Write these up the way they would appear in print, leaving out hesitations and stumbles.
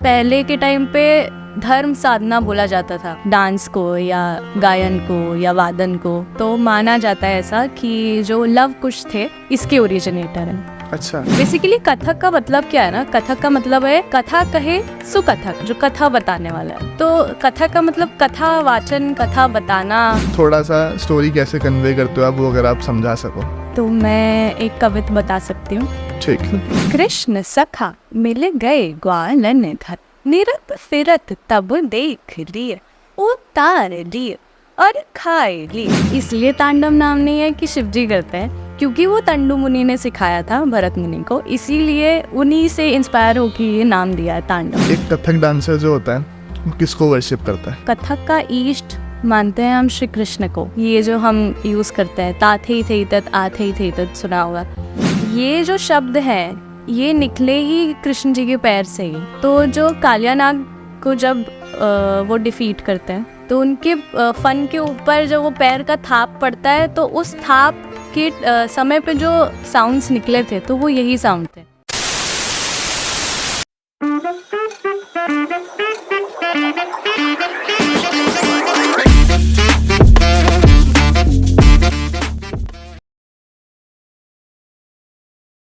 पहले के टाइम पे धर्म साधना बोला जाता था डांस को या गायन को या वादन को। तो माना जाता है ऐसा कि जो लव कुश थे इसके ओरिजिनेटर हैं। अच्छा, बेसिकली कथक का मतलब क्या है ना, कथक का मतलब है कथा कहे सुकथक, जो कथा बताने वाला है। तो कथक का मतलब कथा वाचन, कथा बताना। थोड़ा सा स्टोरी कैसे कन्वे करते हो आप, वो अगर आप समझा सको। तो मैं एक कविता बता सकती हूँ। ठीक। कृष्ण सखा मिल गए ग्वालन धर, निरत फिरत तब देख लिए, उतार लिए और खाए लिए। इसलिए तांडव नाम नहीं है कि शिवजी करते हैं, क्योंकि वो तंडु मुनि ने सिखाया था भरत मुनि को, इसीलिए उन्हीं से इंस्पायर होकर ये नाम दिया है तांडव। एक कथक डांसर जो होता है वो किसको वर्शिप करता है? कथक का ईष्ट मानते हैं हम श्री कृष्ण को। ये जो हम यूज करते हैं ताथे थे तत् आथे थे तत्, सुना होगा। ये जो शब्द है ये निकले ही कृष्ण जी के पैर से ही। तो जो कालियानाग को जब वो डिफीट करते हैं तो उनके फन के ऊपर जो वो पैर का थाप पड़ता है, तो उस थाप के समय पे जो साउंड्स निकले थे तो वो यही साउंड थे।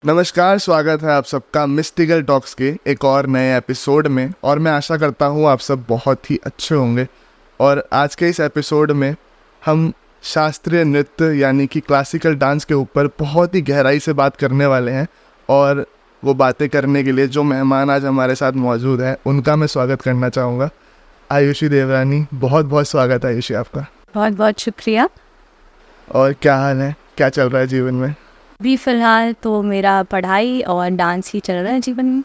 नमस्कार, स्वागत है आप सबका मिस्टिकल टॉक्स के एक और नए एपिसोड में। और मैं आशा करता हूँ आप सब बहुत ही अच्छे होंगे। और आज के इस एपिसोड में हम शास्त्रीय नृत्य यानी कि क्लासिकल डांस के ऊपर बहुत ही गहराई से बात करने वाले हैं। और वो बातें करने के लिए जो मेहमान आज हमारे साथ मौजूद हैं उनका मैं स्वागत करना चाहूँगा। आयुषी देवरानी, बहुत बहुत स्वागत है आयुषी आपका। बहुत बहुत शुक्रिया। और क्या हाल है, क्या चल रहा है जीवन में? भी फिलहाल तो मेरा पढ़ाई और डांस ही चल रहा है जीवन में।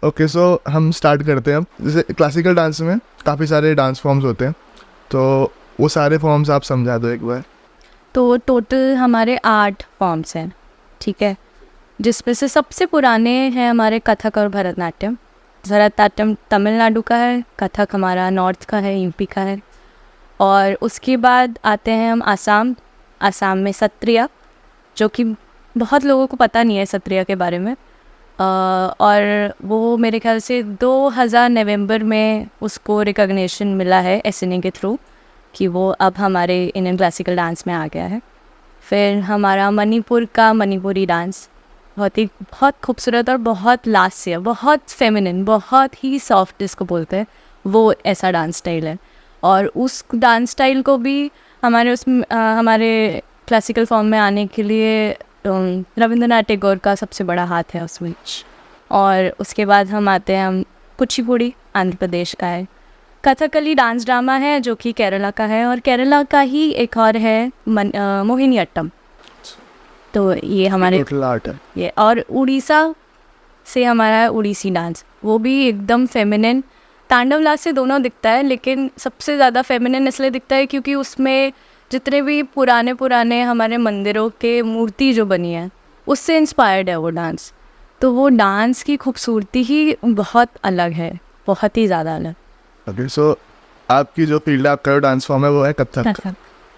ओके, सो हम स्टार्ट करते हैं अब। जैसे क्लासिकल डांस में काफ़ी सारे डांस फॉर्म्स होते हैं, तो वो सारे फॉर्म्स आप समझा दो एक बार। तो टोटल हमारे 8 फॉर्म्स हैं, ठीक है, जिसमें से सबसे पुराने हैं हमारे कथक और भरतनाट्यम। भरतनाट्यम तमिलनाडु का है, कथक हमारा नॉर्थ का है, यूपी का है। और उसके बाद आते हैं हम आसाम में सत्रिया, जो कि बहुत लोगों को पता नहीं है सत्रिया के बारे में। और वो मेरे ख्याल से 2000 नवंबर में उसको रिकॉग्निशन मिला है एसएनए के थ्रू कि वो अब हमारे इंडियन क्लासिकल डांस में आ गया है। फिर हमारा मणिपुर का मणिपुरी डांस बहुत खूबसूरत और बहुत लास्य, बहुत फेमिनिन, बहुत ही सॉफ्ट जिसको बोलते हैं, वो ऐसा डांस स्टाइल है। और उस डांस स्टाइल को भी हमारे क्लासिकल फॉर्म में आने के लिए रविंद्रनाथ टैगोर का सबसे बड़ा हाथ है उसमें। और उसके बाद हम आते हैं कुचिपुड़ी, आंध्र प्रदेश का है। कथकली डांस ड्रामा है जो कि केरला का है, और केरला का ही एक और है मोहिनीअट्टम। तो ये हमारे टोटल आर्ट है ये। और उड़ीसा से हमारा है उड़ीसी डांस, वो भी एकदम फेमिनिन। तांडव लास से दोनों दिखता है, लेकिन सबसे ज़्यादा फेमिनिन इसलिए दिखता है क्योंकि उसमें जितने भी पुराने हमारे मंदिरों के मूर्ति जो बनी है उससे इंस्पायर्ड है वो डांस। तो वो डांस की खूबसूरती ही बहुत अलग है, बहुत ही ज़्यादा अलग। ओके, सो आपकी जो फील्ड है, आपका जो डांस फॉर्म है वो है कथक।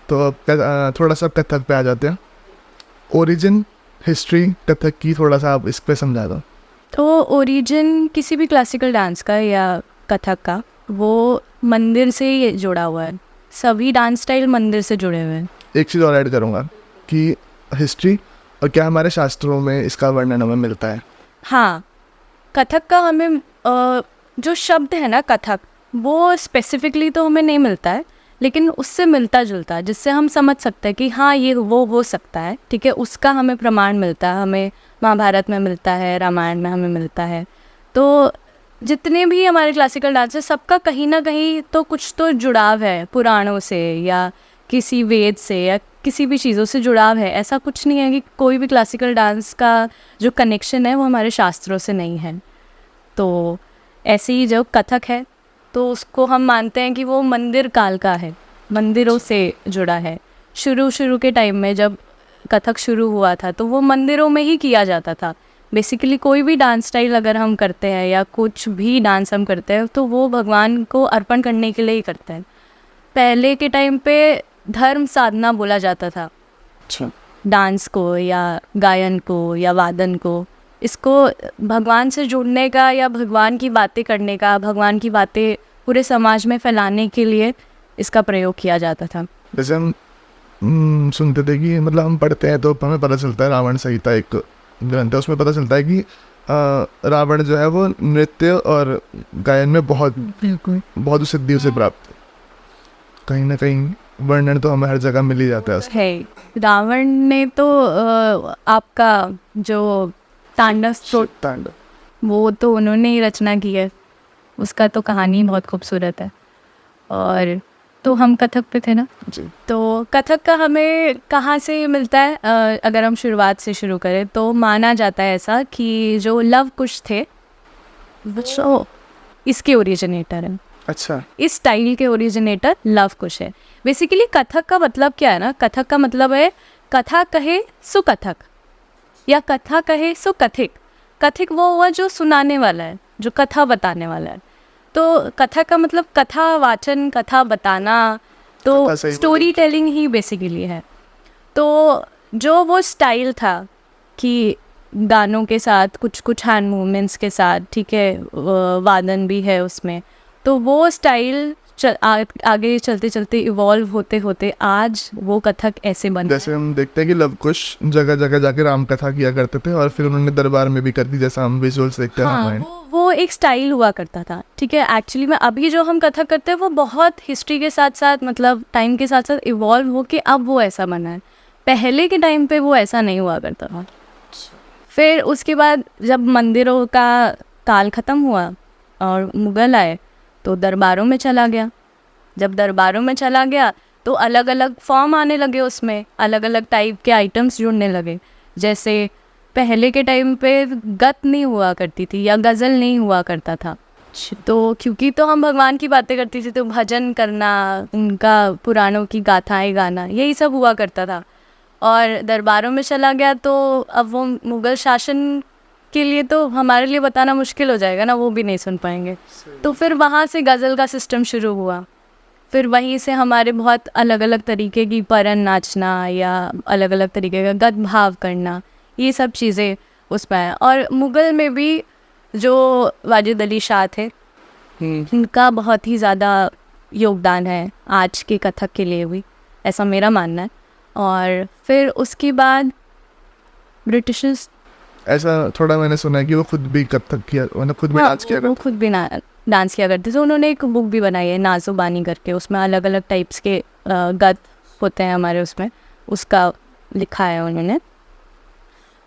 तो अब थोड़ा सा कथक पे आ जाते हैं। ओरिजिन, हिस्ट्री कथक की थोड़ा सा आप इस पे समझा दो। तो ओरिजिन किसी भी क्लासिकल डांस का या कथक का, वो मंदिर से ही जुड़ा हुआ है। सभी डांस स्टाइल मंदिर से जुड़े हुए हैं। एक चीज़ और ऐड करूँगा कि हिस्ट्री और क्या हमारे शास्त्रों में इसका वर्णन हमें मिलता है? हाँ, कथक का हमें जो शब्द है ना कथक, वो स्पेसिफिकली तो हमें नहीं मिलता है, लेकिन उससे मिलता जुलता है, जिससे हम समझ सकते हैं कि हाँ ये वो हो सकता है, ठीक है। उसका हमें प्रमाण मिलता है, हमें महाभारत में मिलता है, रामायण में हमें मिलता है। तो जितने भी हमारे क्लासिकल डांस है सबका कहीं ना कहीं तो कुछ तो जुड़ाव है पुराणों से या किसी वेद से या किसी भी चीज़ों से जुड़ाव है। ऐसा कुछ नहीं है कि कोई भी क्लासिकल डांस का जो कनेक्शन है वो हमारे शास्त्रों से नहीं है। तो ऐसे ही जो कथक है तो उसको हम मानते हैं कि वो मंदिर काल का है, मंदिरों से जुड़ा है। शुरू के टाइम में जब कथक शुरू हुआ था तो वो मंदिरों में ही किया जाता था। बेसिकली कोई भी डांस स्टाइल अगर हम करते हैं या कुछ भी डांस हम करते हैं तो वो भगवान को अर्पण करने के लिए ही करते हैं। पहले के टाइम पे धर्म साधना बोला जाता था अच्छा, डांस को या गायन को या वादन को। इसको भगवान से जुड़ने का या भगवान की बातें करने का, भगवान की बातें पूरे समाज में फैलाने के लिए इसका प्रयोग किया जाता था। जैसे हम सुनते थे कि मतलब हम पढ़ते हैं तो हमें पता चलता है, रावण संहिता एक ग्रंथ है, उसमें पता चलता है कि रावण जो है वो नृत्य और गायन में बहुत बहुत सिद्धि उसे प्राप्त है। कहीं ना कहीं वर्णन तो हमें हर जगह मिल ही जाता है उसका। है रावण ने तो आपका जो तांडव वो तो उन्होंने ही रचना की है, उसका तो कहानी बहुत खूबसूरत है। और तो हम कथक पे थे ना, जी। तो कथक का हमें कहाँ से मिलता है? अगर हम शुरुआत से शुरू करें तो माना जाता है ऐसा कि जो लव कुश थे वो इसके ओरिजिनेटर हैं। अच्छा। इस स्टाइल के ओरिजिनेटर लव कुश है। बेसिकली कथक का मतलब क्या है ना, कथक का मतलब है कथा कहे सो कथक या कथा कहे सो कथिक। कथिक वो हुआ जो सुनाने वाला है, जो कथा बताने वाला है। तो कथा का मतलब कथा वाचन, कथा बताना, कथा तो सही स्टोरी टेलिंग ही बेसिकली है। तो जो वो स्टाइल था कि गानों के साथ कुछ कुछ हैंड मूवमेंट्स के साथ, ठीक है, वादन भी है उसमें, तो वो स्टाइल आगे चलते चलते इवॉल्व होते होते आज वो कथक ऐसे बना। जैसे हम देखते हैं कि लव कुश जगह जगह जाके राम कथा किया करते थे और फिर उन्होंने दरबार में भी कर दी, जैसा हम विजुअल्स देखते हैं हाँ, रामायण। वो एक स्टाइल हुआ करता था, ठीक है। एक्चुअली में अभी जो हम कथक करते हैं वो बहुत हिस्ट्री के साथ साथ, मतलब टाइम के साथ साथ इवॉल्व हो के अब वो ऐसा बना है। पहले के टाइम पे वो ऐसा नहीं हुआ करता था। फिर उसके बाद जब मंदिरों का काल ख़त्म हुआ और मुग़ल आए तो दरबारों में चला गया। जब दरबारों में चला गया तो अलग अलग फॉर्म आने लगे, उसमें अलग अलग टाइप के आइटम्स जुड़ने लगे। जैसे पहले के टाइम पे गत नहीं हुआ करती थी या गज़ल नहीं हुआ करता था, तो क्योंकि तो हम भगवान की बातें करती थी तो भजन करना, उनका पुराणों की गाथाएं गाना, यही सब हुआ करता था। और दरबारों में चला गया तो अब वो मुग़ल शासन के लिए तो हमारे लिए बताना मुश्किल हो जाएगा ना, वो भी नहीं सुन पाएंगे। तो फिर वहाँ से गज़ल का सिस्टम शुरू हुआ। फिर वहीं से हमारे बहुत अलग अलग तरीके की परन नाचना या अलग अलग तरीके का गद भाव करना, ये सब चीज़ें उसमें है। और मुग़ल में भी जो वाजिद अली शाह थे, इनका बहुत ही ज़्यादा योगदान है आज के कथक के लिए भी, ऐसा मेरा मानना है। और फिर उसके बाद ब्रिटिशर्स, ऐसा थोड़ा मैंने सुना है कि वो खुद भी कथक किया, मतलब खुद भी डांस किया वो खुद भी डांस किया करते थे। उन्होंने एक बुक भी बनाई है नाज़ो बानी करके, उसमें अलग अलग टाइप्स के गद होते हैं हमारे, उसमें उसका लिखा है उन्होंने।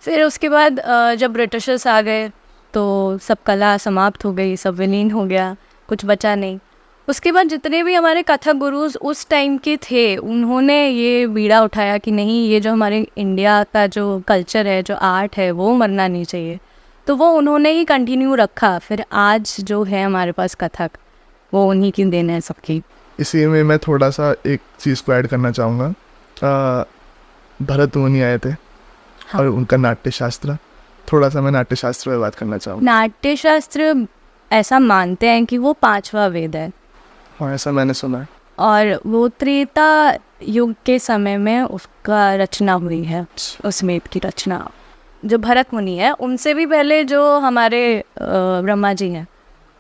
फिर उसके बाद जब ब्रिटिशर्स आ गए तो सब कला समाप्त हो गई, सब विलीन हो गया, कुछ बचा नहीं। उसके बाद जितने भी हमारे कथक गुरुज उस टाइम के थे, उन्होंने ये बीड़ा उठाया कि नहीं, ये जो हमारे इंडिया का जो कल्चर है, जो आर्ट है, वो मरना नहीं चाहिए। तो वो उन्होंने ही कंटिन्यू रखा। फिर आज जो है हमारे पास कथक, वो उन्हीं की देन है सबकी। इसी में मैं थोड़ा सा एक चीज़ को ऐड करना चाहूँगा। भरत मुनि आए थे, हाँ। और उनका नाट्य शास्त्र, थोड़ा सा मैं नाट्य शास्त्र में बात करना चाहूँगा। नाट्य शास्त्र ऐसा मानते हैं कि वो 5वां वेद है, हाँ ऐसा मैंने सुना है। और वो त्रेता युग के समय में उसका रचना हुई है, उस वेद की रचना। जो भरत मुनि है उनसे भी पहले जो हमारे ब्रह्मा जी हैं,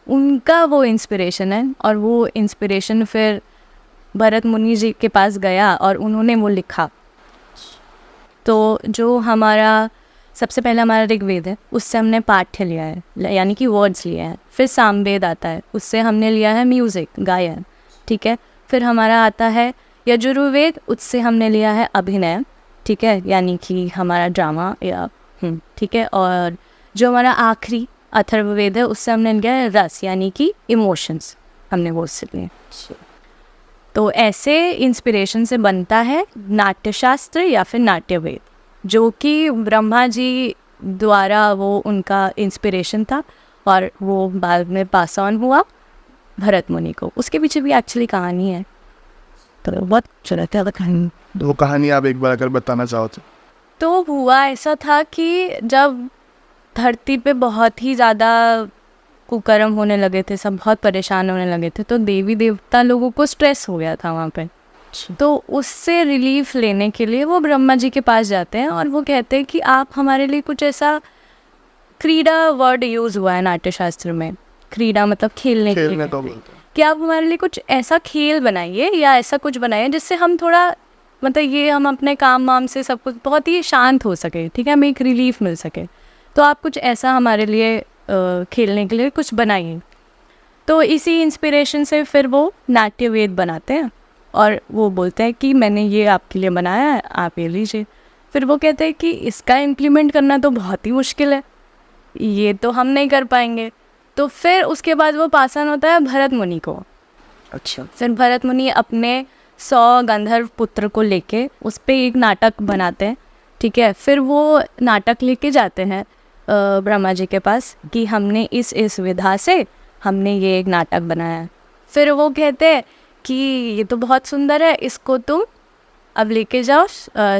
उनका वो इंस्पिरेशन है, और वो इंस्पिरेशन फिर भरत मुनि जी के पास गया और उन्होंने वो लिखा। तो जो हमारा सबसे पहला हमारा ऋग्वेद है, उससे हमने पाठ्य लिया है, यानी कि वर्ड्स लिए हैं। फिर सामवेद आता है, उससे हमने लिया है म्यूज़िक, गायन, ठीक है। फिर हमारा आता है यजुर्वेद, उससे हमने लिया है अभिनय, ठीक है, यानी कि हमारा ड्रामा या ठीक है। और जो हमारा आखिरी अथर्ववेद है, उससे हमने लिया है रस, यानी कि इमोशंस, हमने वो उससे लिए। तो ऐसे इंस्पिरेशन से बनता है नाट्यशास्त्र या फिर नाट्यवेद, जो कि ब्रह्मा जी द्वारा वो उनका इंस्पिरेशन था, और वो बाद में पास ऑन हुआ भरत मुनि को। उसके पीछे भी एक्चुअली कहानी है, तो बहुत चलते है कहानी। तो वो कहानी आप एक बार अगर बताना चाहो तो हुआ ऐसा था कि जब धरती पे बहुत ही ज़्यादा कुकर्म होने लगे थे, सब बहुत परेशान होने लगे थे, तो देवी देवता लोगों को स्ट्रेस हो गया था वहाँ पे। तो उससे रिलीफ लेने के लिए वो ब्रह्मा जी के पास जाते हैं और वो कहते हैं कि आप हमारे लिए कुछ ऐसा क्रीडा वर्ड यूज़ हुआ है नाट्य शास्त्र में। क्रीडा मतलब खेलने के लिए खेलने को कहते हैं। बोलते हैं। कि आप हमारे लिए कुछ ऐसा खेल बनाइए या ऐसा कुछ बनाइए जिससे हम थोड़ा मतलब ये हम अपने काम वाम से सब कुछ बहुत ही शांत हो सके, ठीक है, हमें एक रिलीफ मिल सके। तो आप कुछ ऐसा हमारे लिए खेलने के लिए कुछ बनाइए। तो इसी इंस्पिरेशन से फिर वो नाट्य वेद बनाते हैं और वो बोलते हैं कि मैंने ये आपके लिए बनाया है, आप ये लीजिए। फिर वो कहते हैं कि इसका इम्प्लीमेंट करना तो बहुत ही मुश्किल है, ये तो हम नहीं कर पाएंगे। तो फिर उसके बाद वो पास ऑन होता है भरत मुनि को। अच्छा। फिर भरत मुनि अपने 100 गंधर्व पुत्र को लेके उस पर एक नाटक बनाते हैं, ठीक है। फिर वो नाटक लेके जाते हैं ब्रह्मा जी के पास कि हमने इस विधा से हमने ये एक नाटक बनाया है। फिर वो कहते हैं कि ये तो बहुत सुंदर है, इसको तुम अब लेके जाओ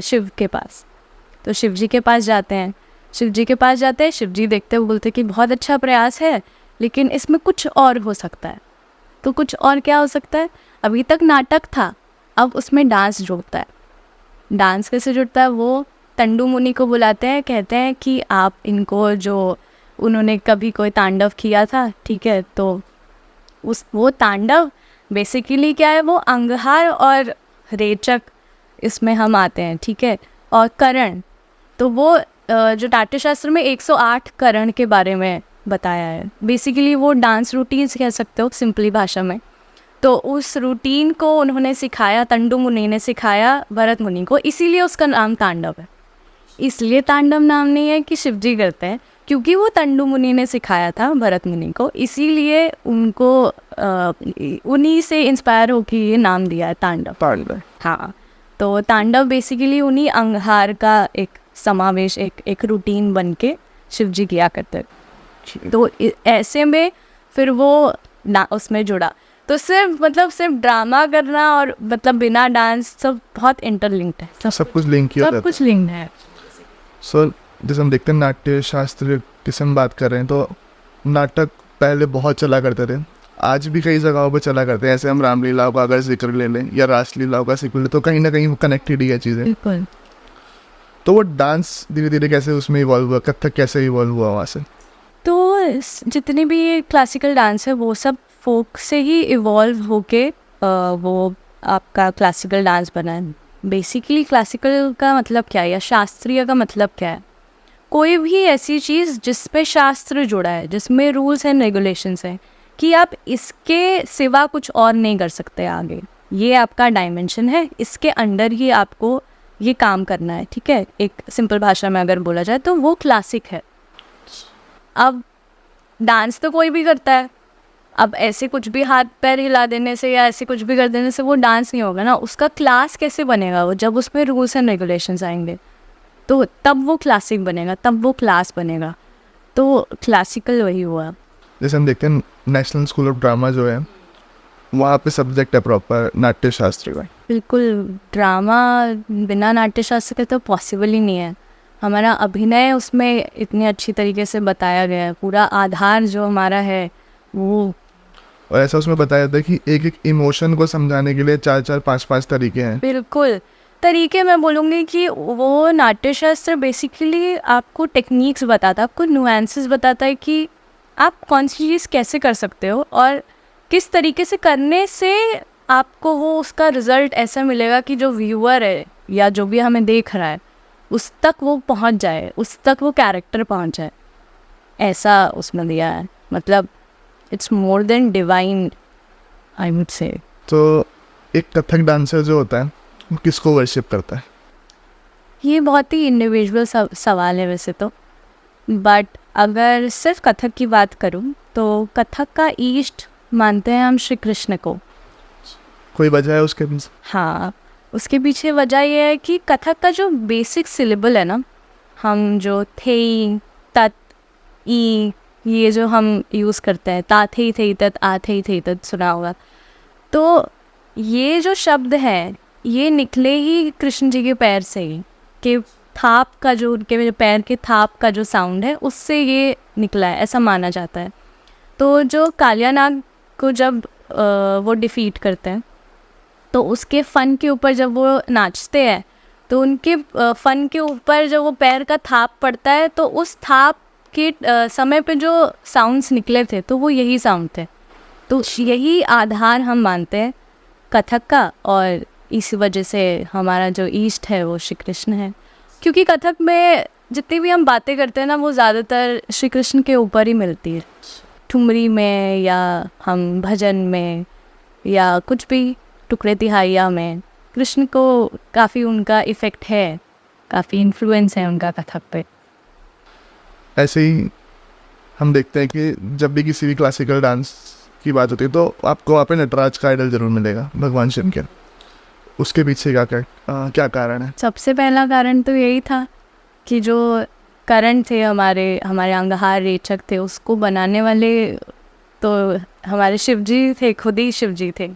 शिव के पास। तो शिव जी के पास जाते हैं। शिव जी देखते हुए बोलते कि बहुत अच्छा प्रयास है, लेकिन इसमें कुछ और हो सकता है। तो कुछ और क्या हो सकता है? अभी तक नाटक था, अब उसमें डांस जुड़ता है। डांस कैसे जुड़ता है? वो तंडु मुनि को बुलाते हैं, कहते हैं कि आप इनको, जो उन्होंने कभी कोई तांडव किया था, ठीक है, तो वो तांडव बेसिकली क्या है, वो अंगहार और रेचक इसमें हम आते हैं, ठीक है, और करण। तो वो जो नाट्यशास्त्र में 108 करण के बारे में बताया है। बेसिकली वो डांस रूटीन्स कह सकते हो सिंपली भाषा में। तो उस रूटीन को उन्होंने सिखाया, तंडु मुनि ने सिखाया भरत मुनि को, इसीलिए उसका नाम तांडव है। इसलिए तांडव नाम नहीं है कि शिवजी करते हैं, क्योंकि वो तंडु मुनि ने सिखाया था भरत मुनि को, इसीलिए उनको उन्हीं से इंस्पायर होकर ये नाम दिया है तांडव। हाँ, तो तांडव बेसिकली उन्हीं अंगहार का एक समावेश, एक रूटीन बन के शिवजी किया करते। तो ऐसे में फिर वो उसमें जुड़ा। तो सिर्फ ड्रामा करना और मतलब बिना डांस सब बहुत इंटरलिंक्ड है, सब कुछ लिंक किया सब कुछ लिंक्ड है। सो जैसे हम देखते हैं नाट्य शास्त्र की हम बात कर रहे हैं, तो नाटक पहले बहुत चला करते थे, आज भी कई जगहों पर चला करते हैं। ऐसे हम रामलीलाओं का अगर जिक्र ले लें या रासलीलाओं का जिक्र ले, तो कहीं ना कहीं कनेक्टेड ही है चीज़ें। बिल्कुल। तो वो डांस धीरे धीरे कैसे उसमें इवॉल्व हुआ, कथक कैसे इवॉल्व हुआ वहाँ से? तो जितने भी क्लासिकल डांस है वो सब फोक से ही इवॉल्व होके वो आपका क्लासिकल डांस बना है। बेसिकली क्लासिकल का मतलब क्या है या शास्त्रीय का मतलब क्या है? कोई भी ऐसी चीज़ जिस पे शास्त्र जुड़ा है, जिसमें रूल्स एंड रेगुलेशंस हैं कि आप इसके सिवा कुछ और नहीं कर सकते आगे, ये आपका डायमेंशन है, इसके अंडर ही आपको ये काम करना है, ठीक है। एक सिंपल भाषा में अगर बोला जाए तो वो क्लासिक है। अब डांस तो कोई भी करता है, अब ऐसे कुछ भी हाथ पैर हिला देने से या ऐसे कुछ भी कर देने से वो डांस नहीं होगा ना। उसका क्लास कैसे बनेगा? वो जब उसमें रूल्स एंड रेगुलेशंस आएंगे तो तब वो क्लासिक बनेगा, तब वो क्लास बनेगा। तो क्लासिकल वही हुआ। जैसे हम देखते हैं नेशनल स्कूल ऑफ ड्रामा जो है, वहाँ पे सब्जेक्ट है प्रॉपर नाट्य शास्त्र का। बिल्कुल, ड्रामा बिना नाट्य शास्त्र के तो पॉसिबल ही नहीं है। हमारा अभिनय उसमें इतनी अच्छी तरीके से बताया गया है, पूरा आधार जो हमारा है वो। और ऐसा उसमें बताया जाता है कि एक एक इमोशन को समझाने के लिए 4-4, 5-5 तरीके हैं। बिल्कुल, तरीके मैं बोलूँगी कि वो नाट्यशास्त्र बेसिकली आपको टेक्निक्स बताता है, आपको नुएंसेस बताता है कि आप कौन सी चीज़ कैसे कर सकते हो और किस तरीके से करने से आपको वो उसका रिज़ल्ट ऐसा मिलेगा कि जो व्यूअर है या जो भी हमें देख रहा है उस तक वो पहुंच जाए, उस तक वो कैरेक्टर पहुंच जाए, ऐसा उसमें दिया है। मतलब it's more than divine, I would say. तो एक कथक डांसर जो होता है वो किसको वर्शिप करता है? ये बहुत ही इंडिविजुअल सवाल है वैसे तो, बट अगर सिर्फ कथक की बात करूं तो कथक का ईष्ट मानते हैं हम श्री कृष्ण को। कोई वजह है उसके पीछे? हाँ, उसके पीछे वजह यह है कि कथक का जो बेसिक सिलेबल है ना, हम जो थे, तत्, ई, ये जो हम यूज़ करते हैं, ता थे थे तत्, आ थे थे तत्, सुना होगा। तो ये जो शब्द है ये निकले ही कृष्ण जी के पैर से ही, कि थाप का जो उनके पैर के थाप का जो साउंड है उससे ये निकला है, ऐसा माना जाता है। तो जो कालियानाग को जब वो डिफीट करते हैं तो उसके फन के ऊपर जब वो नाचते हैं तो उनके फन के ऊपर जब वो पैर का थाप पड़ता है तो उस थाप के समय पे जो साउंड्स निकले थे तो वो यही साउंड थे, तो यही आधार हम मानते हैं कथक का, और इस वजह से हमारा जो ईस्ट है वो श्री कृष्ण है। क्योंकि कथक में जितनी भी हम बातें करते हैं ना वो ज़्यादातर श्री कृष्ण के ऊपर ही मिलती है, ठुमरी में या हम भजन में या कुछ भी टुकड़े तिहाइया में कृष्ण को काफ़ी उनका इफ़ेक्ट है, काफ़ी इन्फ्लुएंस है उनका कथक पे। ऐसे ही हम देखते हैं कि जब भी किसी भी क्लासिकल डांस की बात होती है तो आपको वहाँ पे नटराज का आइडल जरूर मिलेगा, भगवान शिव के। उसके पीछे क्या कारण है? सबसे पहला कारण तो यही था कि जो करण थे हमारे अंगहार रेचक थे, उसको बनाने वाले तो हमारे शिव जी थे, खुद ही शिव जी थे।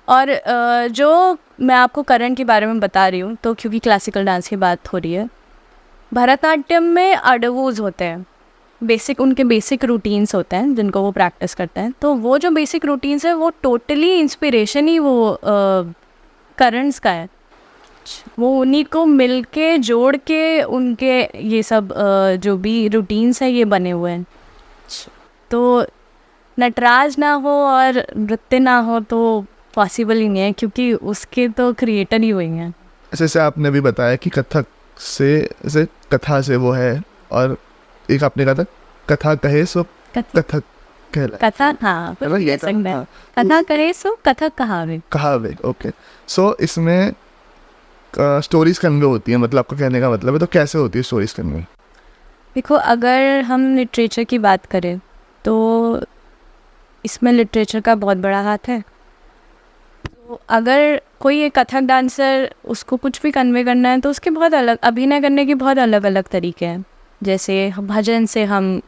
और जो मैं आपको करण के बारे में बता रही हूँ तो क्योंकि क्लासिकल डांस की बात हो रही है, भरतनाट्यम में अडवोज होते हैं, उनके बेसिक रूटीन्स होते हैं जिनको वो प्रैक्टिस करते हैं। तो वो जो बेसिक रूटीन्स है वो टोटली इंस्पिरेशन ही वो करंट्स का है, वो उन्हीं को मिलके जोड़ के उनके ये सब जो भी रूटीन्स हैं ये बने हुए हैं। तो नटराज ना हो और नृत्य ना हो तो पॉसिबल ही नहीं है, क्योंकि उसके तो क्रिएटर ही हुए हैं। जैसे आपने भी बताया कि कथक से कथा से वो है, और एक आपने कहा था कथा कहे सो कथक कहलाए। कथा, हाँ, है ना, ये था? हाँ। कथा करे सो कथक कहावे। ओके। सो इसमें स्टोरीज कन्वे होती है, मतलब आपका कहने का मतलब है, तो कैसे होती है स्टोरीज कन्वे? देखो, अगर हम लिटरेचर की बात करें तो इसमें लिटरेचर का बहुत बड़ा हाथ है। तो अगर कोई एक कथक डांसर उसको कुछ भी कन्वे करना है तो उसके बहुत अलग अभिनय करने के बहुत अलग अलग तरीके हैं। जैसे भजन से हम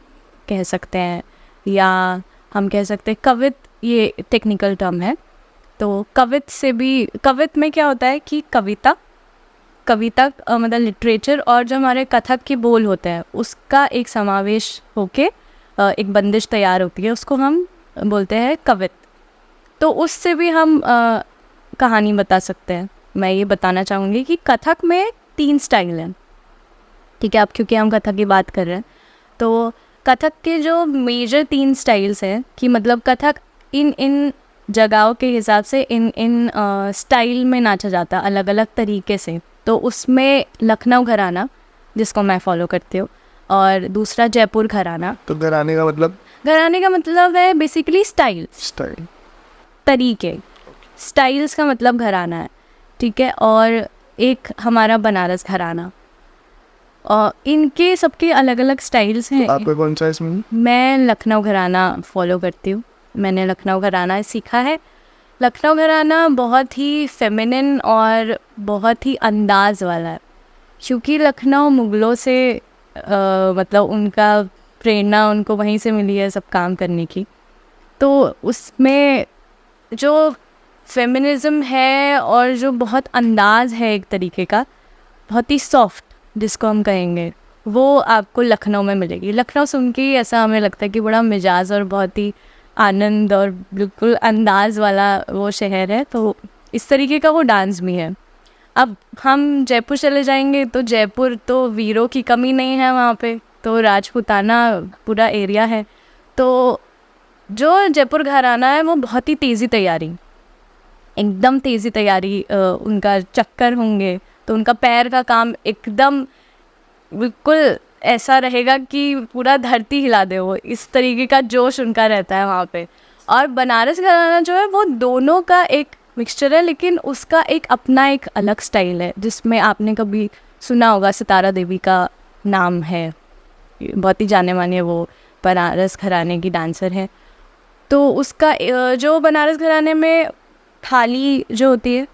कह सकते हैं, या हम कह सकते हैं कवित, ये टेक्निकल टर्म है। तो कवित से भी, कवित में क्या होता है कि कविता मतलब लिटरेचर और जो हमारे कथक के बोल होते हैं उसका एक समावेश होके एक बंदिश तैयार होती है, उसको हम बोलते हैं कवित। तो उससे भी हम कहानी बता सकते हैं। मैं ये बताना चाहूँगी कि कथक में 3 स्टाइल हैं, ठीक है। अब क्योंकि हम कथक की बात कर रहे हैं तो कथक के जो मेजर 3 स्टाइल्स हैं कि मतलब कथक इन जगहों के हिसाब से इन स्टाइल में नाचा जाता है अलग अलग तरीके से। तो उसमें लखनऊ घराना, जिसको मैं फॉलो करती हूँ, और दूसरा जयपुर घराना। तो घराने का मतलब है बेसिकली स्टाइल, तरीके। स्टाइल्स का मतलब घराना है, ठीक है। और एक हमारा बनारस घराना, और इनके सबके अलग अलग स्टाइल्स हैं। तो आपको कौन सा इसमें? मैं लखनऊ घराना फॉलो करती हूँ, मैंने लखनऊ घराना सीखा है। लखनऊ घराना बहुत ही फेमिनिन और बहुत ही अंदाज वाला है, क्योंकि लखनऊ मुग़लों से मतलब उनका प्रेरणा उनको वहीं से मिली है सब काम करने की। तो उसमें जो फेमिनिज़म है और जो बहुत अंदाज़ है एक तरीके का, बहुत ही सॉफ्ट जिसको हम कहेंगे, वो आपको लखनऊ में मिलेगी। लखनऊ सुन के ही ऐसा हमें लगता है कि बड़ा मिजाज और बहुत ही आनंद और बिल्कुल अंदाज वाला वो शहर है। तो इस तरीके का वो डांस भी है। अब हम जयपुर चले जाएंगे तो जयपुर तो वीरों की कमी नहीं है, वहाँ पे तो राजपूताना पूरा एरिया है। तो जो जयपुर घराना है वो बहुत ही तेज़ी तैयारी, एकदम तेज़ी तैयारी, उनका चक्कर होंगे तो उनका पैर का काम एकदम बिल्कुल ऐसा रहेगा कि पूरा धरती हिला दे, वो इस तरीके का जोश उनका रहता है वहाँ पे। और बनारस घराना जो है वो दोनों का एक मिक्सचर है, लेकिन उसका एक अपना एक अलग स्टाइल है, जिसमें आपने कभी सुना होगा सितारा देवी का नाम है, बहुत ही जाने माने वो बनारस घराने की डांसर है। तो उसका जो बनारस घराने में थाली जो होती है,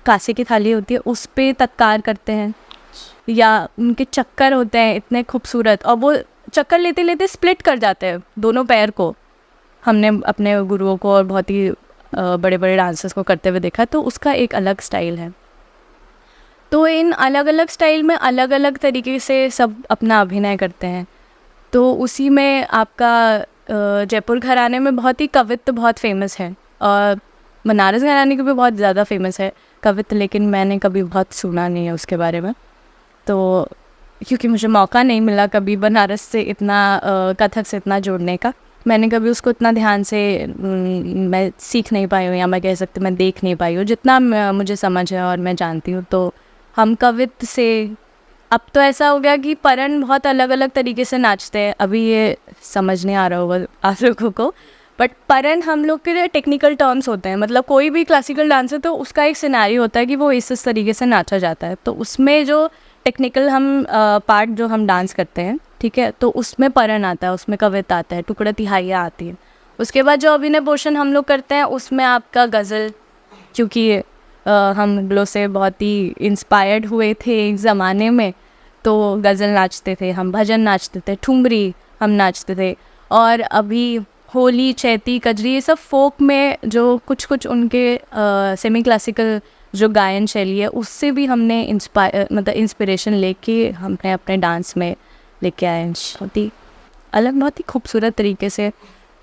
कांसे की थाली होती है, उस पे तत्कार करते हैं, या उनके चक्कर होते हैं इतने खूबसूरत, और वो चक्कर लेते लेते स्प्लिट कर जाते हैं दोनों पैर को। हमने अपने गुरुओं को और बहुत ही बड़े बड़े डांसर्स को करते हुए देखा। तो उसका एक अलग स्टाइल है। तो इन अलग अलग स्टाइल में अलग अलग तरीके से सब अपना अभिनय करते हैं। तो उसी में आपका जयपुर घराने में बहुत ही कवित्त बहुत फेमस है, और बनारस घराने के भी बहुत ज़्यादा फेमस है कवित्त, लेकिन मैंने कभी बहुत सुना नहीं है उसके बारे में। तो क्योंकि मुझे मौका नहीं मिला कभी बनारस से इतना कथक से इतना जुड़ने का, मैंने कभी उसको इतना ध्यान से मैं सीख नहीं पाई हूँ, या मैं कह सकती मैं देख नहीं पाई हूँ जितना मुझे समझ है और मैं जानती हूँ। तो हम कवित से अब तो ऐसा हो गया कि परन बहुत अलग अलग तरीके से नाचते हैं, अभी ये समझ नहीं आ रहा होगा आप लोगों को, बट परन हम लोग के लिए टेक्निकल टर्म्स होते हैं। मतलब कोई भी क्लासिकल डांस है तो उसका एक सिनेरियो होता है कि वो इस तरीके से नाचा जाता है, तो उसमें जो टेक्निकल हम पार्ट जो हम डांस करते हैं, ठीक है, तो उसमें परन आता है, उसमें कविता आता है, टुकड़ा तिहाइयाँ आती है। उसके बाद जो अभिनय पोषण हम लोग करते हैं उसमें आपका गज़ल, क्योंकि हम लोग से बहुत ही इंस्पायर्ड हुए थे एक ज़माने में, तो गज़ल नाचते थे हम, भजन नाचते थे, ठुमरी हम नाचते थे। और अभी होली, चैती, कजरी, ये सब फोक में जो कुछ कुछ उनके सेमी क्लासिकल जो गायन शैली है उससे भी हमने इंस्पिरेशन लेके हमने अपने डांस में लेके आए हैं। बहुत ही अलग, बहुत ही खूबसूरत तरीके से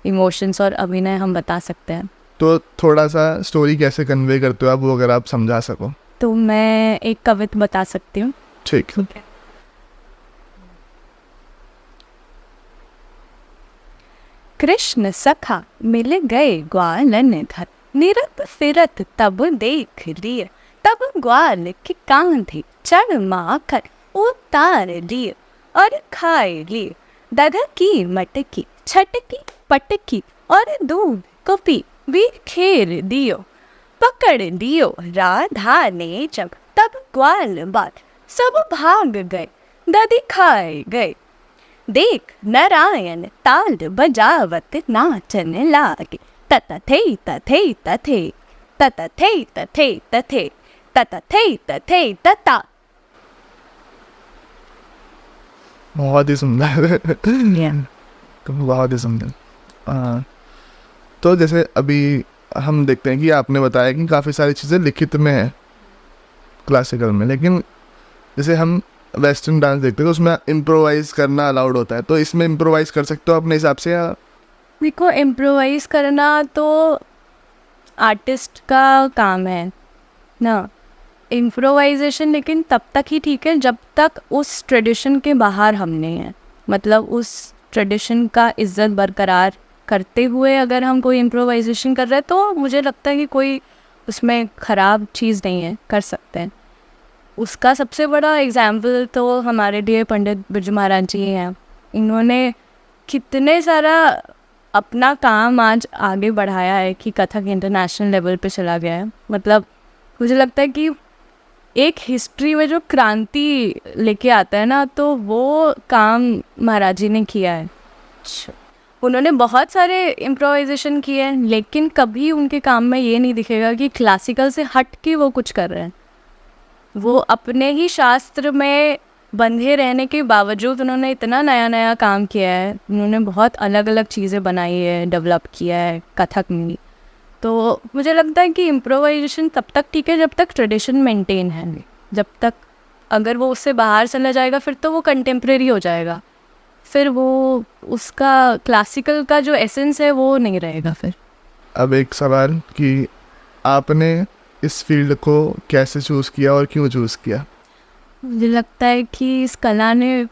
इमोशंस और अभिनय हम बता सकते हैं। तो थोड़ा सा स्टोरी कैसे कन्वे करते हो आप, वो अगर आप समझा सको। तो मैं एक कविता बता सकती हूँ। ठीक। कृष्ण सखा मिल गए ग्वालन धर, निरत फिरत तब देख रिय, तब ग्वाल की कांधी चढ़ माखर उतार लिए और खाए लिए। दध की मटकी छटकी पटकी और दूध को पी भी खेर दियो, पकड़ दियो राधा ने जब, तब ग्वाल बाल सब भाग गए, दधी खाए गए। देख नारायण ताल बजावत नाचन लागे, ततथे तथे तथे ततथे तथे तथे ततथे तथे तता। बहुत ही सुंदर। बहुत ही सुंदर। तो जैसे अभी हम देखते हैं कि आपने बताया कि काफ़ी सारी चीज़ें लिखित में है क्लासिकल में, लेकिन जैसे हम वेस्टर्न डांस देखते हैं तो उसमें इम्प्रोवाइज करना अलाउड होता है, तो इसमें इम्प्रोवाइज कर सकते हो अपने हिसाब से या? देखो, इम्प्रोवाइज करना तो आर्टिस्ट का काम है ना, इम्प्रोवाइजेशन लेकिन तब तक ही ठीक है जब तक उस ट्रेडिशन के बाहर हम नहीं हैं। मतलब उस ट्रेडिशन का इज्जत बरकरार करते हुए अगर हम कोई इम्प्रोवाइजेशन कर रहे हैं तो मुझे लगता है कि कोई उसमें ख़राब चीज़ नहीं है, कर सकते हैं। उसका सबसे बड़ा एग्जाम्पल तो हमारे लिए पंडित बिरजू महाराज जी हैं। इन्होंने कितने सारा अपना काम आज आगे बढ़ाया है कि कथक इंटरनेशनल लेवल पे चला गया है। मतलब मुझे लगता है कि एक हिस्ट्री में जो क्रांति लेके आता है ना, तो वो काम महाराज जी ने किया है। उन्होंने बहुत सारे इम्प्रोवाइजेशन किए हैं, लेकिन कभी उनके काम में ये नहीं दिखेगा कि क्लासिकल से हट के वो कुछ कर रहे हैं। वो अपने ही शास्त्र में बंधे रहने के बावजूद उन्होंने इतना नया नया काम किया है, उन्होंने बहुत अलग अलग चीज़ें बनाई है, डेवलप किया है कथक में। तो मुझे लगता है कि इम्प्रोवाइजेशन तब तक ठीक है जब तक ट्रेडिशन मेंटेन है। जब तक अगर वो उससे बाहर चला जाएगा फिर तो वो कंटेम्प्रेरी हो जाएगा, फिर वो उसका क्लासिकल का जो एसेंस है वो नहीं रहेगा फिर। अब एक सवाल कि आपने इस फील्ड को कैसे चूज़ किया और क्यों चूज़ किया? मुझे लगता है कि इस कला ने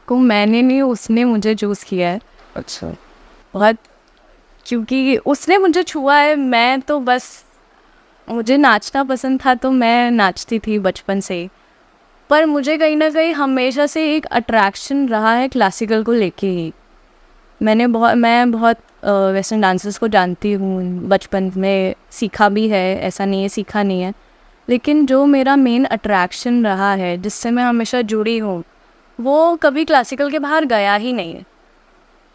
को मैंने नहीं, उसने मुझे चूज़ किया है। अच्छा। बहुत, क्योंकि उसने मुझे छुआ है। मैं तो बस, मुझे नाचना पसंद था तो मैं नाचती थी बचपन से ही, पर मुझे कहीं ना कहीं हमेशा से एक अट्रैक्शन रहा है क्लासिकल को लेके ही। मैं बहुत वेस्टर्न डांसेस को जानती हूँ, बचपन में सीखा भी है, ऐसा नहीं है सीखा नहीं है, लेकिन जो मेरा मेन अट्रैक्शन रहा है जिससे मैं हमेशा जुड़ी हूँ वो कभी क्लासिकल के बाहर गया ही नहीं है।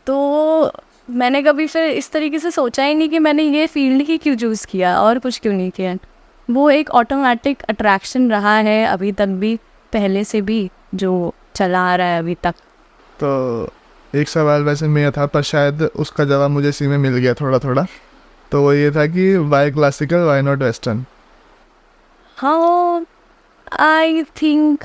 तो मैंने कभी फिर इस तरीके से सोचा ही नहीं कि मैंने ये फील्ड ही क्यों चूज़ किया और कुछ क्यों नहीं किया। वो एक ऑटोमेटिक अट्रैक्शन रहा है अभी तक भी, पहले से भी, जो चला आ रहा है अभी तक। तो एक सवाल वैसे मेरा था, पर शायद उसका जवाब मुझे इसी में मिल गया थोड़ा थोड़ा। तो वो ये था कि why classical why not western? हाँ, आई थिंक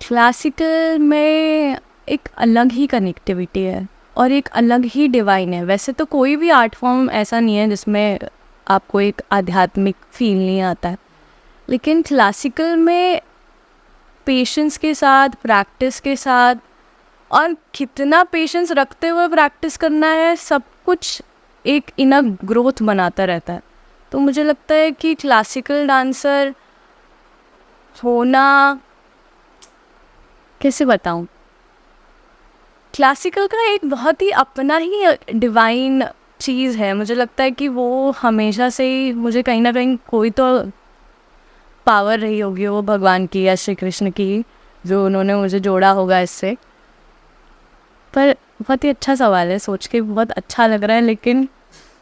क्लासिकल में एक अलग ही कनेक्टिविटी है और एक अलग ही डिवाइन है। वैसे तो कोई भी आर्ट फॉर्म ऐसा नहीं है जिसमें आपको एक आध्यात्मिक फील नहीं आता है, लेकिन क्लासिकल में पेशेंस के साथ, प्रैक्टिस के साथ, और कितना पेशेंस रखते हुए प्रैक्टिस करना है, सब कुछ एक इनर ग्रोथ बनाता रहता है। तो मुझे लगता है कि क्लासिकल डांसर होना, कैसे बताऊं, क्लासिकल का एक बहुत ही अपना ही डिवाइन चीज़ है। मुझे लगता है कि वो हमेशा से ही मुझे कहीं ना कहीं कोई तो पावर रही होगी, वो भगवान की या श्री कृष्ण की, जो उन्होंने मुझे जोड़ा होगा इससे। पर बहुत ही अच्छा सवाल है, सोच के बहुत अच्छा लग रहा है, लेकिन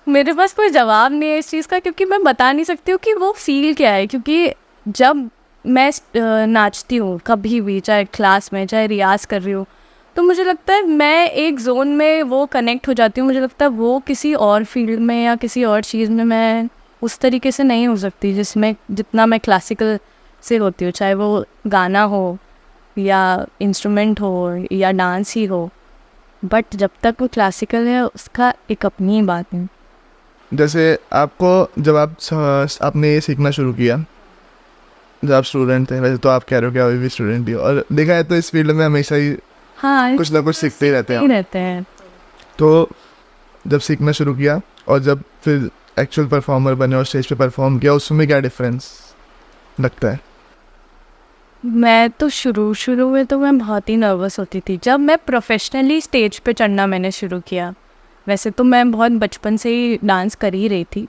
मेरे पास कोई जवाब नहीं है इस चीज़ का, क्योंकि मैं बता नहीं सकती हूँ कि वो फील क्या है। क्योंकि जब मैं नाचती हूँ कभी भी, चाहे क्लास में, चाहे रियाज़ कर रही हूँ, तो मुझे लगता है मैं एक जोन में वो कनेक्ट हो जाती हूँ। मुझे लगता है वो किसी और फील्ड में या किसी और चीज़ में मैं उस तरीके से नहीं हो सकती जिसमें जितना मैं क्लासिकल से होती हूँ, चाहे वो गाना हो या इंस्ट्रूमेंट हो या डांस ही हो। बट जब तक वो क्लासिकल है, उसका एक अपनी ही बात है। जैसे आपको जब आपने ये सीखना शुरू किया, जब आप स्टूडेंट थे, वैसे तो आप कह रहे हो कि अभी भी स्टूडेंट ही हो, और देखा है तो इस फील्ड में हमेशा ही हाँ, कुछ ना कुछ सीखते ही रहते हैं। हैं। तो जब सीखना शुरू किया और जब फिर एक्चुअल परफॉर्मर बने और स्टेज पे परफॉर्म किया, उसमें क्या डिफरेंस लगता है? मैं तो शुरू में तो मैं बहुत ही नर्वस होती थी जब मैं प्रोफेशनली स्टेज पे चढ़ना मैंने शुरू किया। वैसे तो मैं बहुत बचपन से ही डांस कर ही रही थी,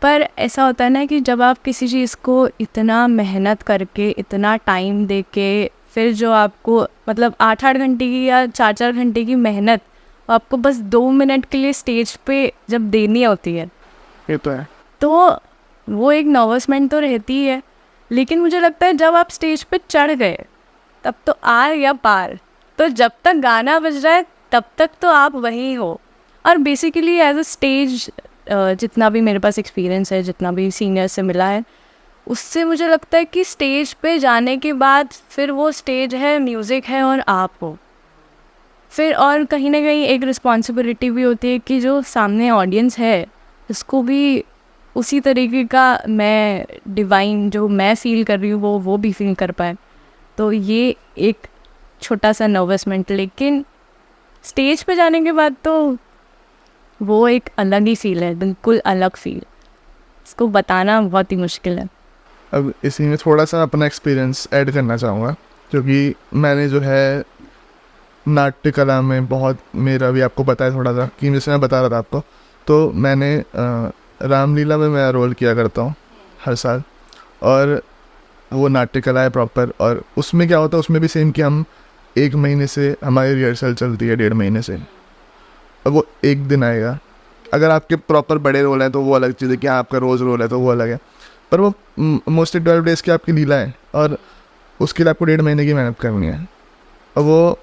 पर ऐसा होता है ना कि जब आप किसी चीज़ को इतना मेहनत करके, इतना टाइम दे के, फिर जो आपको मतलब 8-8 घंटे की या 4-4 घंटे की मेहनत आपको बस 2 मिनट के लिए स्टेज पे जब देनी होती है, ये तो है। तो वो एक नर्वसमेंट तो रहती ही है। लेकिन मुझे लगता है जब आप स्टेज पे चढ़ गए, तब तो आर या पार। तो जब तक गाना बज रहा है तब तक तो आप वहीं हो। और बेसिकली एज अ स्टेज, जितना भी मेरे पास एक्सपीरियंस है, जितना भी सीनियर से मिला है, उससे मुझे लगता है कि स्टेज पे जाने के बाद फिर वो स्टेज है, म्यूज़िक है और आप हो। फिर और कहीं ना कहीं एक रिस्पॉन्सिबिलिटी भी होती है कि जो सामने ऑडियंस है उसको भी उसी तरीके का मैं डिवाइन जो मैं फील कर रही हूँ वो भी फील कर पाए। तो ये एक छोटा सा नर्वसमेंट, लेकिन स्टेज पे जाने के बाद तो वो एक अलग ही फील है, बिल्कुल अलग फील। इसको बताना बहुत ही मुश्किल है। अब इसी में थोड़ा सा अपना एक्सपीरियंस ऐड करना चाहूँगा, क्योंकि मैंने जो है नाट्य कला में बहुत, मेरा भी आपको पता है थोड़ा सा, कि जैसे मैं बता रहा था आपको, तो मैंने रामलीला में मैं रोल किया करता हूँ हर साल, और वो नाट्य कला है प्रॉपर। और उसमें क्या होता है, उसमें भी सेम कि हम 1 महीने से हमारी रिहर्सल चलती है, 1.5 महीने से। अब वो एक दिन आएगा, अगर आपके प्रॉपर बड़े रोल हैं तो वो अलग चीज़ है कि हाँ आपका रोज़ रोल है तो वो अलग है, पर वो मोस्टली 12 डेज़ की आपकी लीला है और उसके लिए आपको 1.5 महीने की मेहनत करनी है। और वो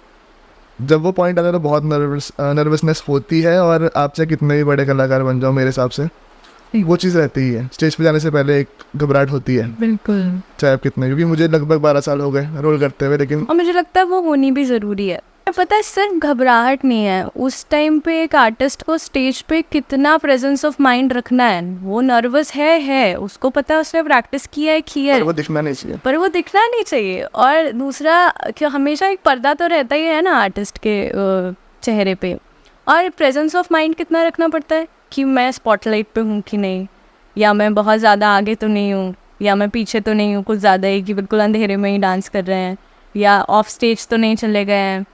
जब वो पॉइंट आता है तो बहुत नर्वसनेस होती है, और आप चाहे कितने भी बड़े कलाकार बन जाओ, मेरे हिसाब से वो चीज़ रहती ही है। स्टेज पे जाने से पहले एक घबराहट होती है, बिल्कुल, चाहे आप कितने, क्योंकि मुझे लगभग 12 साल हो गए रोल करते हुए, लेकिन और मुझे लगता है वो होनी भी ज़रूरी है। पता है, सिर्फ घबराहट नहीं है, उस टाइम पे एक आर्टिस्ट को स्टेज पे कितना प्रेजेंस ऑफ माइंड रखना है। वो नर्वस है, उसको पता है, उसने प्रैक्टिस किया है, वो दिखना नहीं चाहिए, पर वो दिखना नहीं चाहिए। और दूसरा कि हमेशा एक पर्दा तो रहता ही है ना आर्टिस्ट के चेहरे पे, और प्रेजेंस ऑफ माइंड कितना रखना पड़ता है कि मैं स्पॉटलाइट पे हूँ कि नहीं, या मैं बहुत ज़्यादा आगे तो नहीं हूँ, या मैं पीछे तो नहीं हूँ कुछ ज़्यादा ही कि बिल्कुल अंधेरे में ही डांस कर रहे हैं, या ऑफ स्टेज तो नहीं चले गए हैं।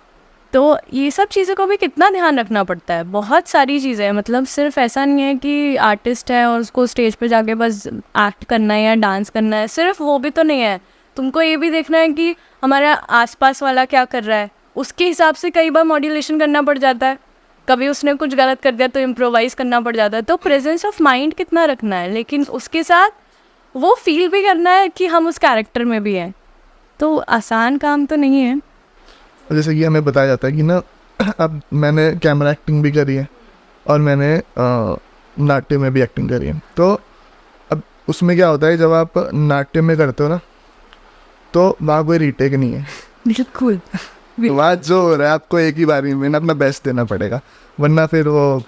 तो ये सब चीज़ों को भी कितना ध्यान रखना पड़ता है। बहुत सारी चीज़ें हैं, मतलब सिर्फ ऐसा नहीं है कि आर्टिस्ट है और उसको स्टेज पे जाके बस एक्ट करना है या डांस करना है, सिर्फ वो भी तो नहीं है। तुमको ये भी देखना है कि हमारा आसपास वाला क्या कर रहा है, उसके हिसाब से कई बार मॉड्यूलेशन करना पड़ जाता है। कभी उसने कुछ गलत कर दिया तो इम्प्रोवाइज़ करना पड़ जाता है। तो प्रेजेंस ऑफ माइंड कितना रखना है, लेकिन उसके साथ वो फील भी करना है कि हम उस कैरेक्टर में भी हैं। तो आसान काम तो नहीं है। जैसे कि हमें बताया जाता है कि ना, अब मैंने कैमरा एक्टिंग भी करी है और मैंने नाट्य में भी एक्टिंग करी है। तो अब उसमें क्या होता है, जब आप नाट्य में करते हो ना, तो वहाँ कोई रीटेक नहीं है। बिल्कुल, वहाँ जो हो रहा है आपको एक ही बारी में ना अपना बेस्ट देना पड़ेगा, वरना फिर वो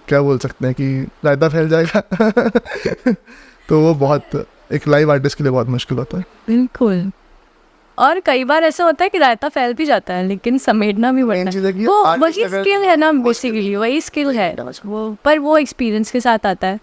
क्या बोल सकते हैं कि रायता फैल जाएगा। तो वो बहुत एक लाइव आर्टिस्ट के लिए बहुत मुश्किल होता है। बिल्कुल। और कई बार ऐसा होता है कि रायता फैल भी जाता है, लेकिन समेटना भी Main पड़ता चीज़ है है। कि वो artist वही अगर- स्किल है ना, बेसिकली वही स्किल है वो, पर वो एक्सपीरियंस के साथ आता है।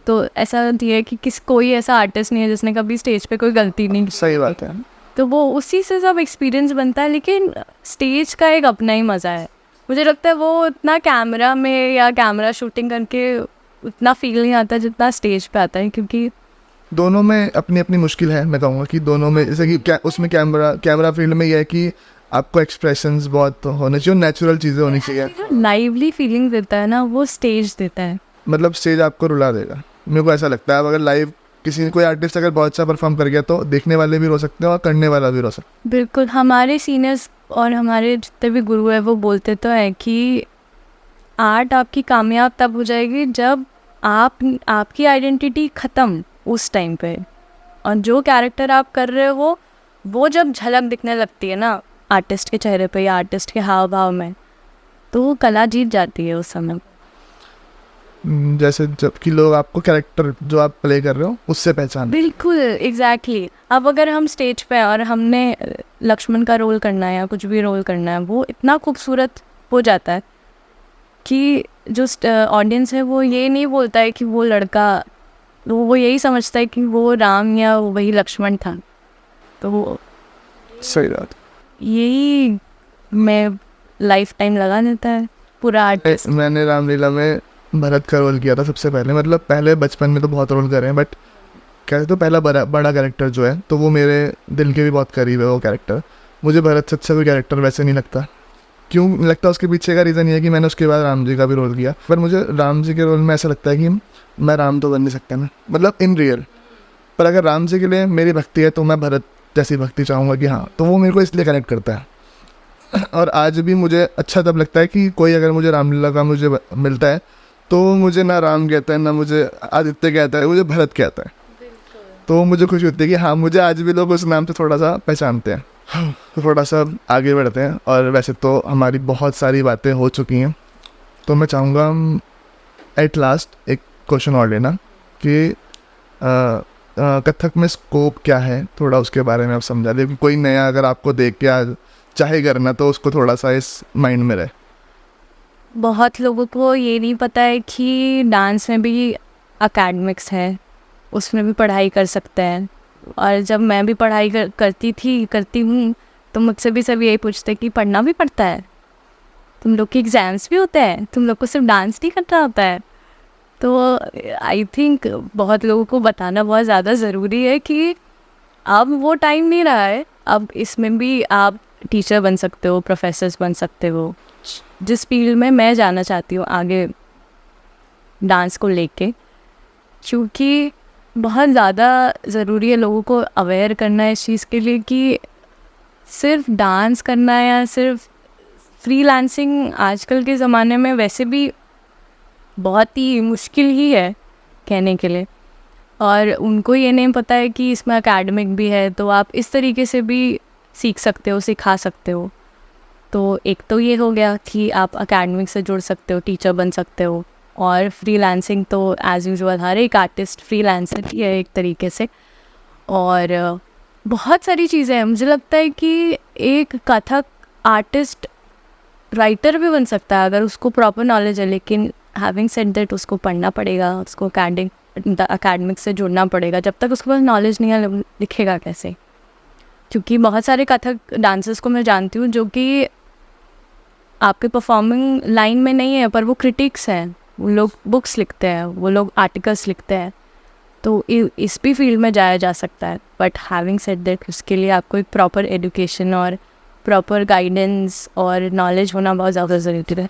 तो ऐसा है कि कोई ऐसा आर्टिस्ट नहीं है जिसने कभी स्टेज पे कोई गलती नहीं की, सही बात है। तो वो उसी से सब एक्सपीरियंस बनता है। लेकिन स्टेज का एक अपना ही मज़ा है, मुझे लगता है वो उतना कैमरा में या कैमरा शूटिंग करके उतना फील नहीं आता जितना स्टेज पे आता है, क्योंकि दोनों में अपनी अपनी मुश्किल है। मैं कहूँगा कि दोनों में, जैसे कि उसमें कैमरा फील्ड में यह है कि आपको एक्सप्रेशंस बहुत होने चाहिए, नेचुरल चीज़ें होनी चाहिए। जो लाइवली फीलिंग देता है ना, वो स्टेज देता है। मतलब स्टेज आपको रुला देगा, मेरे को ऐसा लगता है। अब अगर लाइव कोई आर्टिस्ट अगर बहुत अच्छा परफॉर्म कर गया तो देखने वाले भी रो सकते हैं और करने वाला भी रो सकता है। बिल्कुल, हमारे सीनियर्स और हमारे जितने भी गुरु हैं वो बोलते तो है कि आर्ट आपकी कामयाब तब हो जाएगी जब आपकी आइडेंटिटी ख़त्म उस टाइम पे, और जो कैरेक्टर आप कर रहे हो वो जब झलक दिखने लगती है ना आर्टिस्ट के चेहरे पे या आर्टिस्ट के हाव भाव में, तो वो कला जीत जाती है उस समय। जैसे जबकि लोग आपको कैरेक्टर जो आप प्ले कर रहे हो उससे पहचान। बिल्कुल, एग्जैक्टली। अब अगर हम स्टेज पे और हमने लक्ष्मण का रोल करना है या कुछ भी रोल करना है, वो इतना खूबसूरत हो जाता है कि जो ऑडियंस है वो ये नहीं बोलता है कि वो लड़का, वो यही समझता है कि वो राम या वही लक्ष्मण था। तो सही बात। यही मैं लाइफ टाइम लगा देता है पूरा आर्टिस्ट। मैंने रामलीला में भरत का रोल किया था सबसे पहले। मतलब पहले बचपन में तो बहुत रोल करे हैं, बट कहते तो पहला बड़ा कैरेक्टर जो है तो वो मेरे दिल के भी बहुत करीब है वो कैरेक्टर। मुझे भरत से अच्छा कोई कैरेक्टर वैसे नहीं लगता। क्यों लगता है उसके पीछे का रीज़न ये है कि मैंने उसके बाद राम जी का भी रोल किया, पर मुझे राम जी के रोल में ऐसा लगता है कि मैं राम तो बन नहीं सकता ना, मतलब इन रियल। पर अगर राम जी के लिए मेरी भक्ति है तो मैं भरत जैसी भक्ति चाहूँगा कि हाँ, तो वो मेरे को इसलिए कनेक्ट करता है। और आज भी मुझे अच्छा तब लगता है कि कोई अगर मुझे रामलीला का मुझे मिलता है तो मुझे ना राम कहता है ना मुझे आदित्य कहता है, मुझे भरत कहता है। तो मुझे खुशी होती है कि हाँ, मुझे आज भी लोग उस नाम से थोड़ा सा पहचानते हैं। तो थोड़ा सा आगे बढ़ते हैं। और वैसे तो हमारी बहुत सारी बातें हो चुकी हैं, तो मैं चाहूँगा हम एट लास्ट एक क्वेश्चन और लेना कि कथक में स्कोप क्या है, थोड़ा उसके बारे में आप समझा दें कि कोई नया अगर आपको देख के आज चाहे करना तो उसको थोड़ा सा इस माइंड में रहे। बहुत लोगों को ये नहीं पता है कि डांस में भी अकेडमिक्स है, उसमें भी पढ़ाई कर सकते हैं। और जब मैं भी पढ़ाई करती हूँ तो मुझसे भी सब यही पूछते कि पढ़ना भी पड़ता है, तुम लोग के एग्ज़ाम्स भी होते हैं, तुम लोग को सिर्फ डांस नहीं करना होता है। तो आई थिंक बहुत लोगों को बताना बहुत ज़्यादा ज़रूरी है कि अब वो टाइम नहीं रहा है, अब इसमें भी आप टीचर बन सकते हो, प्रोफेसर्स बन सकते हो। जिस फील्ड में मैं जाना चाहती हूँ आगे डांस को लेके, क्योंकि बहुत ज़्यादा ज़रूरी है लोगों को अवेयर करना इस चीज़ के लिए कि सिर्फ डांस करना या सिर्फ फ्रीलांसिंग आजकल के ज़माने में वैसे भी बहुत ही मुश्किल ही है कहने के लिए। और उनको ये नहीं पता है कि इसमें एकेडमिक भी है, तो आप इस तरीके से भी सीख सकते हो, सिखा सकते हो। तो एक तो ये हो गया कि आप एकेडमिक से जुड़ सकते हो, टीचर बन सकते हो। और फ्रीलांसिंग तो एज़ यूजुअल हर एक आर्टिस्ट फ्रीलांसर ही है एक तरीके से। और बहुत सारी चीज़ें हैं। मुझे लगता है कि एक कथक आर्टिस्ट राइटर भी बन सकता है अगर उसको प्रॉपर नॉलेज है, लेकिन हैविंग सेड दैट उसको पढ़ना पड़ेगा, उसको एकेडमिक से जुड़ना पड़ेगा। जब तक उसके पास नॉलेज नहीं है लिखेगा कैसे? क्योंकि बहुत सारे कथक डांसर्स को मैं जानती हूँ जो कि आपके परफॉर्मिंग लाइन में नहीं है, पर वो क्रिटिक्स हैं, वो लोग बुक्स लिखते हैं, वो लोग आर्टिकल्स लिखते हैं। तो इस भी फील्ड में जाया जा सकता है। बट हैविंग सेड दैट उसके लिए आपको एक प्रॉपर एजुकेशन और प्रॉपर गाइडेंस और नॉलेज होना बहुत ज़्यादा ज़रूरी है।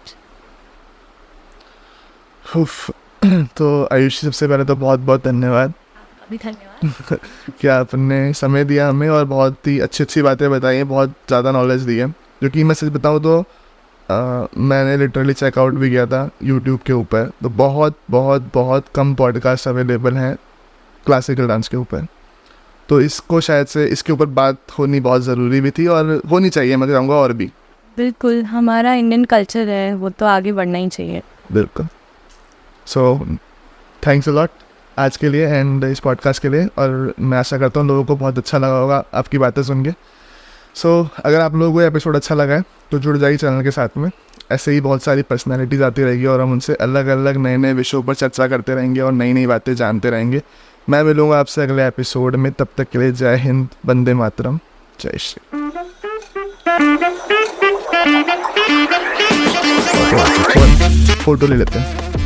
तो आयुषी, सबसे पहले तो बहुत बहुत धन्यवाद। अभी धन्यवाद कि आपने समय दिया हमें और बहुत ही अच्छी बातें बताई हैं, बहुत ज़्यादा नॉलेज दी है। जो कि मैं सच बताऊँ तो मैंने लिटरली चेकआउट भी किया था यूट्यूब के ऊपर, तो बहुत बहुत बहुत कम पॉडकास्ट अवेलेबल हैं क्लासिकल डांस के ऊपर। तो इसको शायद से इसके ऊपर बात होनी बहुत ज़रूरी भी थी और होनी चाहिए, मैं चाहूँगा और भी। बिल्कुल, हमारा इंडियन कल्चर है, वो तो आगे बढ़ना ही चाहिए। बिल्कुल। सो थैंक्स अ लॉट आज के लिए एंड इस पॉडकास्ट के लिए। और मैं आशा करता हूँ लोगों को बहुत अच्छा लगा होगा आपकी बातें सुन के। अगर आप लोगों को ये एपिसोड अच्छा लगा है तो जुड़ जाइए चैनल के साथ में। ऐसे ही बहुत सारी पर्सनैलिटीज़ आती रहेगी और हम उनसे अलग अलग नए नए विषयों पर चर्चा करते रहेंगे और नई नई बातें जानते रहेंगे। मैं मिलूँगा आपसे अगले एपिसोड में, तब तक के लिए जय हिंद, वंदे मातरम, जय श्री। फोटो ले लेते हैं।